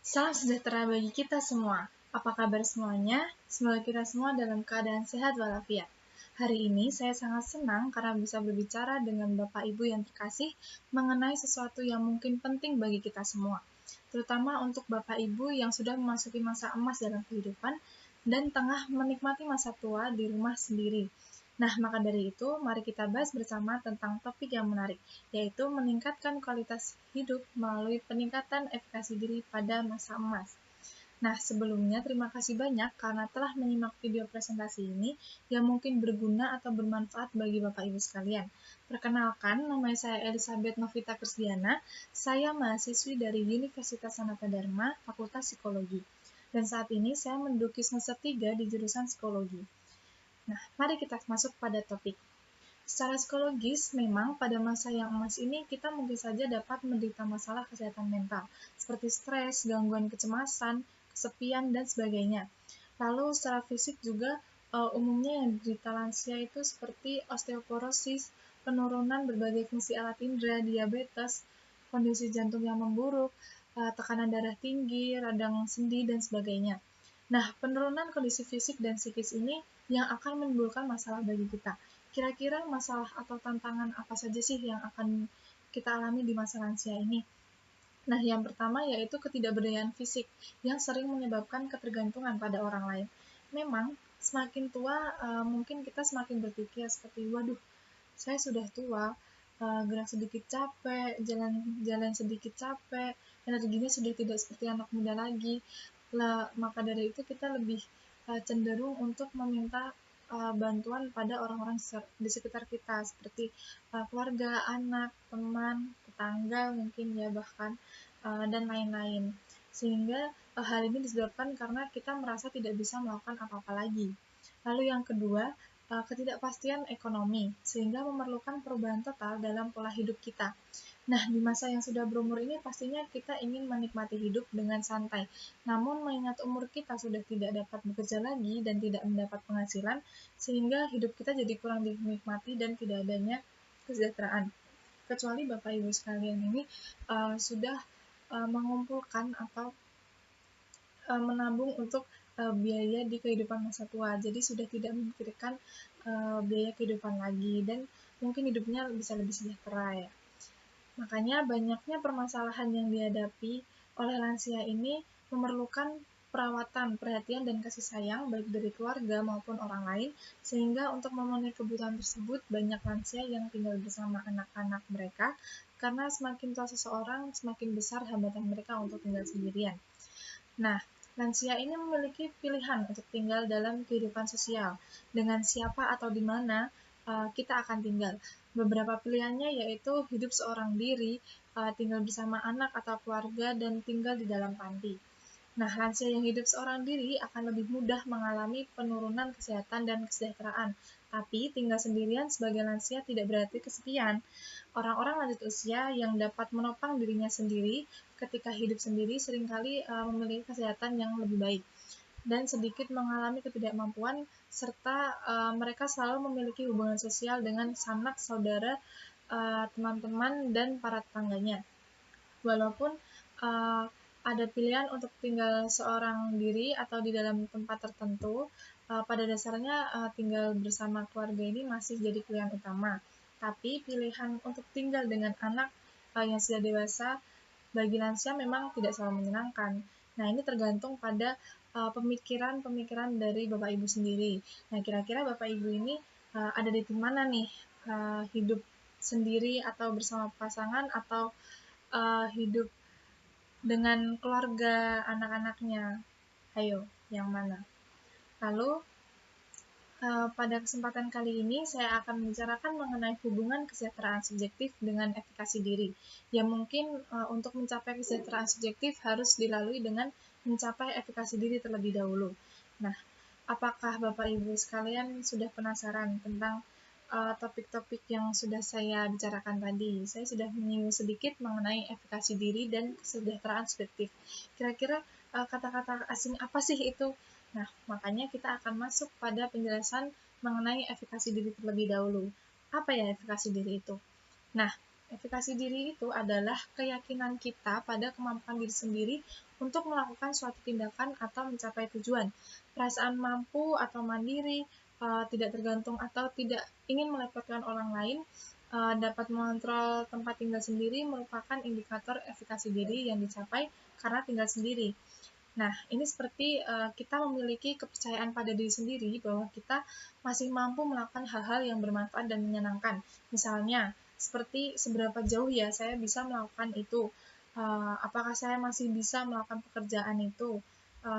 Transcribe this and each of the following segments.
Salam sejahtera bagi kita semua. Apa kabar semuanya? Semoga kita semua dalam keadaan sehat walafiat. Hari ini saya sangat senang karena bisa berbicara dengan Bapak Ibu yang terkasih mengenai sesuatu yang mungkin penting bagi kita semua, terutama untuk Bapak Ibu yang sudah memasuki masa emas dalam kehidupan dan tengah menikmati masa tua di rumah sendiri. Nah, maka dari itu, mari kita bahas bersama tentang topik yang menarik, yaitu meningkatkan kualitas hidup melalui peningkatan efikasi diri pada masa emas. Nah, sebelumnya terima kasih banyak karena telah menyimak video presentasi ini yang mungkin berguna atau bermanfaat bagi Bapak Ibu sekalian. Perkenalkan, nama saya Elizabeth Novita Krisdiana, saya mahasiswi dari Universitas Sanata Dharma, Fakultas Psikologi. Dan saat ini saya menduduki semester 3 di jurusan Psikologi. Nah, mari kita masuk pada topik. Secara psikologis, memang pada masa yang emas ini kita mungkin saja dapat menderita masalah kesehatan mental, seperti stres, gangguan kecemasan, kesepian, dan sebagainya. Lalu secara fisik juga umumnya yang diderita lansia itu seperti osteoporosis, penurunan berbagai fungsi alat indera, diabetes, kondisi jantung yang memburuk, tekanan darah tinggi, radang sendi, dan sebagainya. Nah, penurunan kondisi fisik dan psikis ini yang akan menimbulkan masalah bagi kita. Kira-kira masalah atau tantangan apa saja sih yang akan kita alami di masa lansia ini? Nah, yang pertama yaitu ketidakberdayaan fisik yang sering menyebabkan ketergantungan pada orang lain. Memang, semakin tua, mungkin kita semakin berpikir seperti, waduh, saya sudah tua, gerak sedikit capek, jalan sedikit capek, energinya sudah tidak seperti anak muda lagi. Maka dari itu kita lebih cenderung untuk meminta bantuan pada orang-orang di sekitar kita, seperti keluarga, anak, teman, tetangga mungkin ya bahkan, dan lain-lain. Sehingga hal ini disebabkan karena kita merasa tidak bisa melakukan apa-apa lagi. Lalu yang kedua, ketidakpastian ekonomi, sehingga memerlukan perubahan total dalam pola hidup kita. Nah, di masa yang sudah berumur ini pastinya kita ingin menikmati hidup dengan santai. Namun mengingat umur kita sudah tidak dapat bekerja lagi dan tidak mendapat penghasilan, sehingga hidup kita jadi kurang dinikmati dan tidak adanya kesejahteraan. Kecuali Bapak Ibu sekalian ini sudah mengumpulkan atau menabung untuk biaya di kehidupan masa tua. Jadi sudah tidak memikirkan biaya kehidupan lagi dan mungkin hidupnya bisa lebih sejahtera ya. Makanya banyaknya permasalahan yang dihadapi oleh lansia ini memerlukan perawatan, perhatian, dan kasih sayang baik dari keluarga maupun orang lain, sehingga untuk memenuhi kebutuhan tersebut banyak lansia yang tinggal bersama anak-anak mereka, karena semakin tua seseorang, semakin besar hambatan mereka untuk tinggal sendirian. Nah, lansia ini memiliki pilihan untuk tinggal dalam kehidupan sosial, dengan siapa atau di mana kita akan tinggal. Beberapa pilihannya yaitu hidup seorang diri, tinggal bersama anak atau keluarga, dan tinggal di dalam panti. Nah, lansia yang hidup seorang diri akan lebih mudah mengalami penurunan kesehatan dan kesejahteraan. Tapi, tinggal sendirian sebagai lansia tidak berarti kesepian. Orang-orang lanjut usia yang dapat menopang dirinya sendiri ketika hidup sendiri seringkali memiliki kesehatan yang lebih baik dan sedikit mengalami ketidakmampuan, serta mereka selalu memiliki hubungan sosial dengan sanak saudara, teman-teman, dan para tetangganya. Walaupun ada pilihan untuk tinggal seorang diri atau di dalam tempat tertentu, pada dasarnya tinggal bersama keluarga ini masih jadi pilihan utama. Tapi pilihan untuk tinggal dengan anak yang sudah dewasa bagi lansia memang tidak selalu menyenangkan. Nah, ini tergantung pada pemikiran-pemikiran dari Bapak Ibu sendiri. Nah, kira-kira Bapak Ibu ini ada di tim mana nih? Hidup sendiri atau bersama pasangan atau hidup dengan keluarga anak-anaknya? Ayo, yang mana? Lalu, pada kesempatan kali ini saya akan membicarakan mengenai hubungan kesejahteraan subjektif dengan efikasi diri. Yang mungkin untuk mencapai kesejahteraan subjektif harus dilalui dengan mencapai efikasi diri terlebih dahulu. Nah, apakah Bapak Ibu sekalian sudah penasaran tentang topik-topik yang sudah saya bicarakan tadi? Saya sudah menyinggung sedikit mengenai efikasi diri dan kesejahteraan subjektif. Kira-kira kata-kata asing apa sih itu? Nah, makanya kita akan masuk pada penjelasan mengenai efikasi diri terlebih dahulu. Apa ya efikasi diri itu? Nah, efikasi diri itu adalah keyakinan kita pada kemampuan diri sendiri untuk melakukan suatu tindakan atau mencapai tujuan. Perasaan mampu atau mandiri, tidak tergantung atau tidak ingin merepotkan orang lain, dapat mengontrol tempat tinggal sendiri merupakan indikator efikasi diri yang dicapai karena tinggal sendiri. Nah, ini seperti kita memiliki kepercayaan pada diri sendiri bahwa kita masih mampu melakukan hal-hal yang bermanfaat dan menyenangkan. Misalnya, seperti seberapa jauh ya saya bisa melakukan itu, apakah saya masih bisa melakukan pekerjaan itu,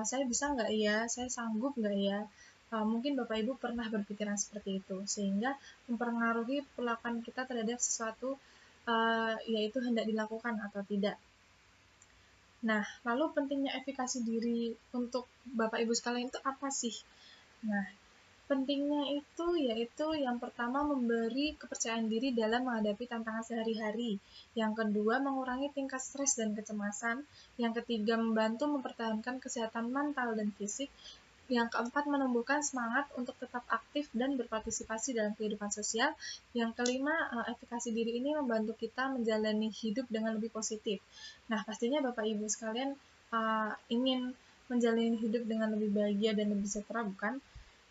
saya bisa nggak ya, saya sanggup nggak ya. Mungkin Bapak Ibu pernah berpikiran seperti itu, sehingga mempengaruhi perlakuan kita terhadap sesuatu, yaitu hendak dilakukan atau tidak. Nah, lalu pentingnya efikasi diri untuk Bapak Ibu sekalian itu apa sih? Nah, pentingnya itu yaitu yang pertama memberi kepercayaan diri dalam menghadapi tantangan sehari-hari. Yang kedua, mengurangi tingkat stres dan kecemasan. Yang ketiga, membantu mempertahankan kesehatan mental dan fisik. Yang keempat, menumbuhkan semangat untuk tetap aktif dan berpartisipasi dalam kehidupan sosial. Yang kelima, efikasi diri ini membantu kita menjalani hidup dengan lebih positif. Nah, pastinya Bapak Ibu sekalian ingin menjalani hidup dengan lebih bahagia dan lebih sejahtera, bukan?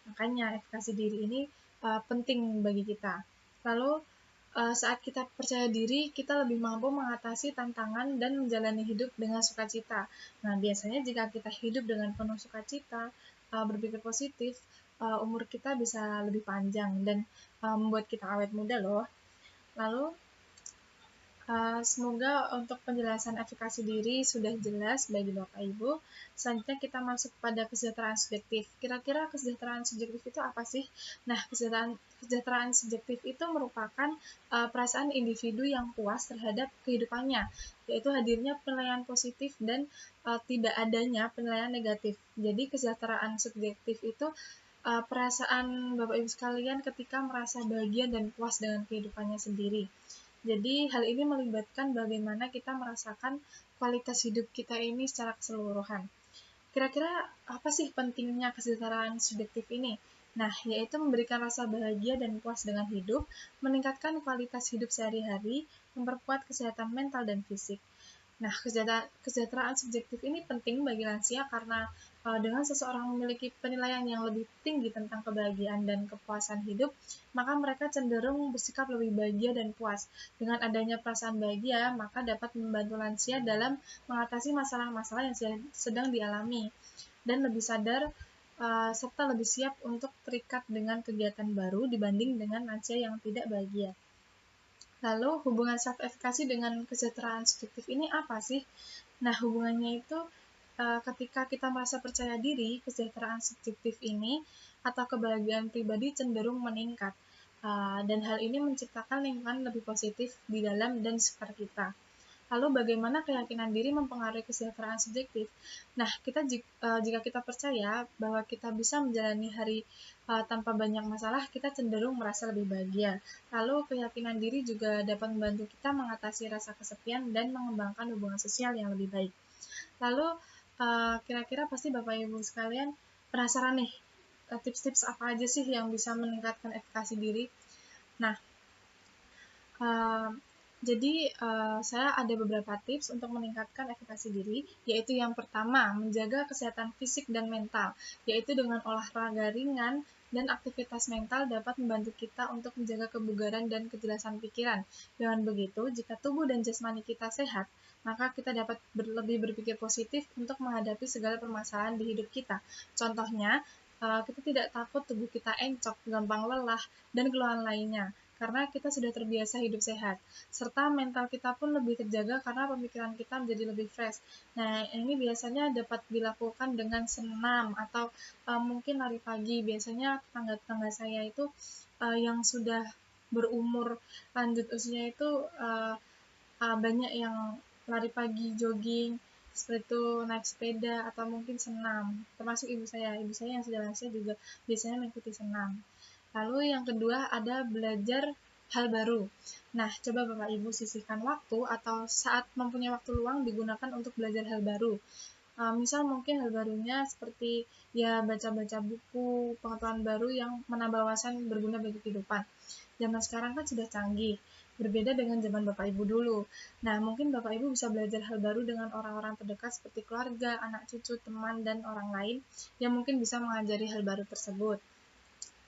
Makanya efikasi diri ini penting bagi kita. Lalu saat kita percaya diri, kita lebih mampu mengatasi tantangan dan menjalani hidup dengan sukacita. Nah, biasanya jika kita hidup dengan penuh sukacita, berpikir positif, umur kita bisa lebih panjang dan membuat kita awet muda loh. Lalu semoga untuk penjelasan efikasi diri sudah jelas bagi Bapak Ibu. Selanjutnya kita masuk pada kesejahteraan subjektif. Kira-kira kesejahteraan subjektif itu apa sih? Nah, kesejahteraan subjektif itu merupakan perasaan individu yang puas terhadap kehidupannya, yaitu hadirnya penilaian positif dan tidak adanya penilaian negatif. Jadi kesejahteraan subjektif itu perasaan Bapak Ibu sekalian ketika merasa bahagia dan puas dengan kehidupannya sendiri. Jadi hal ini melibatkan bagaimana kita merasakan kualitas hidup kita ini secara keseluruhan. Kira-kira apa sih pentingnya kesejahteraan subjektif ini? Nah, yaitu memberikan rasa bahagia dan puas dengan hidup, meningkatkan kualitas hidup sehari-hari, memperkuat kesehatan mental dan fisik. Nah, kesejahteraan subjektif ini penting bagi lansia karena dengan seseorang memiliki penilaian yang lebih tinggi tentang kebahagiaan dan kepuasan hidup, maka mereka cenderung bersikap lebih bahagia dan puas. Dengan adanya perasaan bahagia, maka dapat membantu lansia dalam mengatasi masalah-masalah yang sedang dialami dan lebih sadar serta lebih siap untuk terikat dengan kegiatan baru dibanding dengan lansia yang tidak bahagia. Lalu hubungan self-efficacy dengan kesejahteraan subjektif ini apa sih? Nah, hubungannya itu ketika kita merasa percaya diri, kesejahteraan subjektif ini atau kebahagiaan pribadi cenderung meningkat. Dan hal ini menciptakan lingkungan lebih positif di dalam dan sekitar kita. Lalu bagaimana keyakinan diri mempengaruhi kesejahteraan subjektif? Nah, jika kita percaya bahwa kita bisa menjalani hari tanpa banyak masalah, kita cenderung merasa lebih bahagia. Lalu keyakinan diri juga dapat membantu kita mengatasi rasa kesepian dan mengembangkan hubungan sosial yang lebih baik. Lalu kira-kira pasti Bapak Ibu sekalian penasaran nih, tips-tips apa aja sih yang bisa meningkatkan efikasi diri? Nah, jadi saya ada beberapa tips untuk meningkatkan efikasi diri, yaitu yang pertama, menjaga kesehatan fisik dan mental, yaitu dengan olahraga ringan dan aktivitas mental dapat membantu kita untuk menjaga kebugaran dan kejelasan pikiran. Dengan begitu, jika tubuh dan jasmani kita sehat, maka kita dapat lebih berpikir positif untuk menghadapi segala permasalahan di hidup kita. Contohnya, kita tidak takut tubuh kita encok, gampang lelah, dan keluhan lainnya, karena kita sudah terbiasa hidup sehat, serta mental kita pun lebih terjaga karena pemikiran kita menjadi lebih fresh. Nah, ini biasanya dapat dilakukan dengan senam atau mungkin lari pagi. Biasanya tetangga-tetangga saya itu yang sudah berumur lanjut usia itu banyak yang lari pagi, jogging, seperti itu naik sepeda atau mungkin senam. Termasuk ibu saya yang sudah lansia juga biasanya mengikuti senam. Lalu yang kedua ada belajar hal baru. Nah, coba Bapak Ibu sisihkan waktu atau saat mempunyai waktu luang digunakan untuk belajar hal baru. Misal mungkin hal barunya seperti ya baca-baca buku, pengetahuan baru yang menambah wawasan berguna bagi kehidupan. Zaman sekarang kan sudah canggih. berbeda dengan zaman Bapak Ibu dulu. Nah, mungkin Bapak Ibu bisa belajar hal baru dengan orang-orang terdekat seperti keluarga, anak cucu, teman, dan orang lain yang mungkin bisa mengajari hal baru tersebut.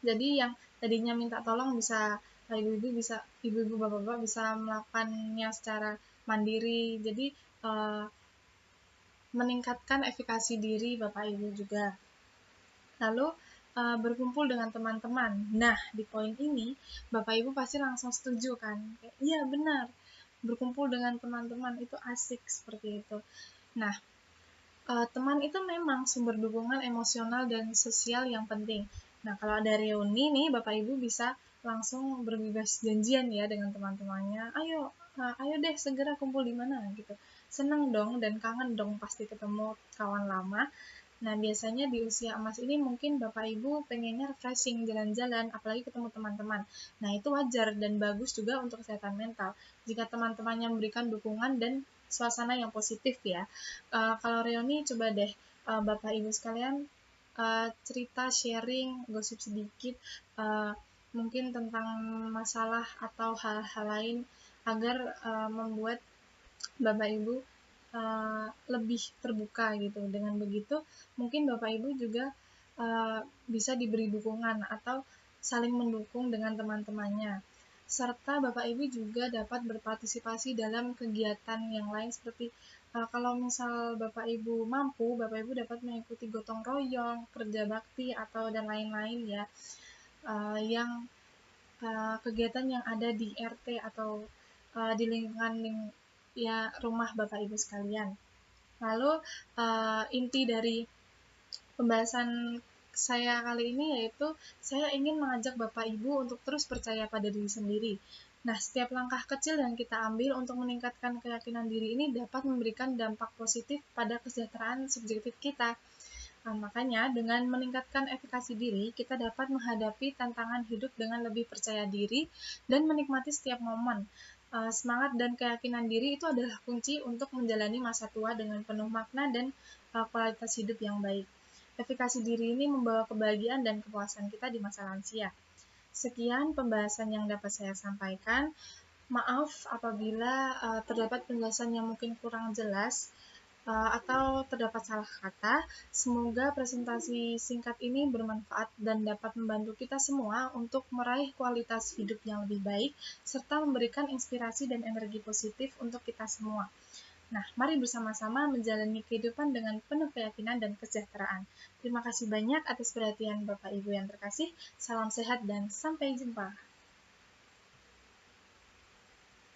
Jadi yang tadinya minta tolong bisa ibu-ibu bapak-bapak bisa melakukannya secara mandiri. Jadi meningkatkan efikasi diri Bapak Ibu juga. Lalu berkumpul dengan teman-teman. Nah, di poin ini Bapak Ibu pasti langsung setuju kan? Iya, benar. Berkumpul dengan teman-teman itu asik seperti itu. Nah, teman itu memang sumber dukungan emosional dan sosial yang penting. Nah, kalau ada reuni nih, Bapak Ibu bisa langsung berbebas janjian ya dengan teman-temannya. Ayo deh segera kumpul di mana gitu. Seneng dong dan kangen dong pasti ketemu kawan lama. Nah, biasanya di usia emas ini mungkin Bapak Ibu pengennya refreshing, jalan-jalan, apalagi ketemu teman-teman. Nah, itu wajar dan bagus juga untuk kesehatan mental. Jika teman-temannya memberikan dukungan dan suasana yang positif ya. Kalau reuni coba deh Bapak Ibu sekalian cerita, sharing, gosip sedikit, mungkin tentang masalah atau hal-hal lain agar membuat Bapak Ibu lebih terbuka gitu. Dengan begitu mungkin Bapak Ibu juga bisa diberi dukungan atau saling mendukung dengan teman-temannya. Serta Bapak Ibu juga dapat berpartisipasi dalam kegiatan yang lain seperti kalau misal Bapak Ibu mampu, Bapak Ibu dapat mengikuti gotong royong, kerja bakti atau dan lain-lain ya, yang kegiatan yang ada di RT atau di lingkungan ya rumah Bapak Ibu sekalian. Lalu inti dari pembahasan saya kali ini yaitu saya ingin mengajak Bapak Ibu untuk terus percaya pada diri sendiri. Nah, setiap langkah kecil yang kita ambil untuk meningkatkan keyakinan diri ini dapat memberikan dampak positif pada kesejahteraan subjektif kita. Nah, makanya dengan meningkatkan efikasi diri, kita dapat menghadapi tantangan hidup dengan lebih percaya diri dan menikmati setiap momen. Semangat dan keyakinan diri itu adalah kunci untuk menjalani masa tua dengan penuh makna dan kualitas hidup yang baik. Efikasi diri ini membawa kebahagiaan dan kepuasan kita di masa lansia. Sekian pembahasan yang dapat saya sampaikan. Maaf apabila terdapat penjelasan yang mungkin kurang jelas atau terdapat salah kata. Semoga presentasi singkat ini bermanfaat dan dapat membantu kita semua untuk meraih kualitas hidup yang lebih baik, serta memberikan inspirasi dan energi positif untuk kita semua. Nah, mari bersama-sama menjalani kehidupan dengan penuh keyakinan dan kesejahteraan. Terima kasih banyak atas perhatian Bapak Ibu yang terkasih. Salam sehat dan sampai jumpa.